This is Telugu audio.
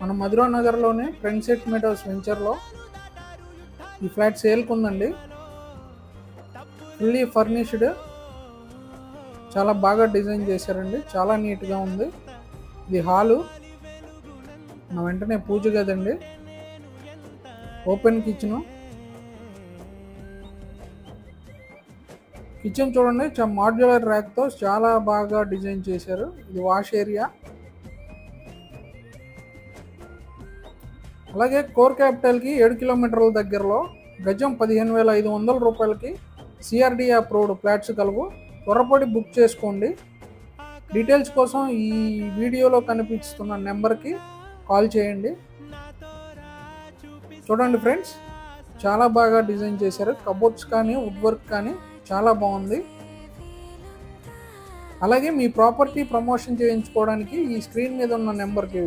మన మధురా నగర్లోనే ఫ్రెండ్సెట్ మీటర్స్ వెంచర్లో ఈ ఫ్లాట్ సేల్కి ఉందండి. ఫుల్లీ ఫర్నిష్డ్, చాలా బాగా డిజైన్ చేశారండి, చాలా నీట్గా ఉంది. ఇది హాలు, నా వెంటనే పూజ గదండి, ఓపెన్ కిచెను. కిచెన్ చూడండి, మాడ్యులర్ ర్యాక్తో చాలా బాగా డిజైన్ చేశారు. ఇది వాష్ ఏరియా. అలాగే కోర్ క్యాపిటల్కి 7 కిలోమీటర్ల దగ్గరలో గజం 15,500 రూపాయలకి సిఆర్డి అప్రూవ్డ్ ఫ్లాట్స్ కలవు. త్వరపడి బుక్ చేసుకోండి. డీటెయిల్స్ కోసం ఈ వీడియోలో కనిపిస్తున్న నెంబర్కి కాల్ చేయండి. చూడండి ఫ్రెండ్స్, చాలా బాగా డిజైన్ చేశారు. కబోర్డ్స్ కానీ వుడ్ వర్క్ కానీ చాలా బాగుంది. అలాగే మీ ప్రాపర్టీ ప్రమోషన్ చేయించుకోవడానికి ఈ స్క్రీన్ మీద ఉన్న నెంబర్కి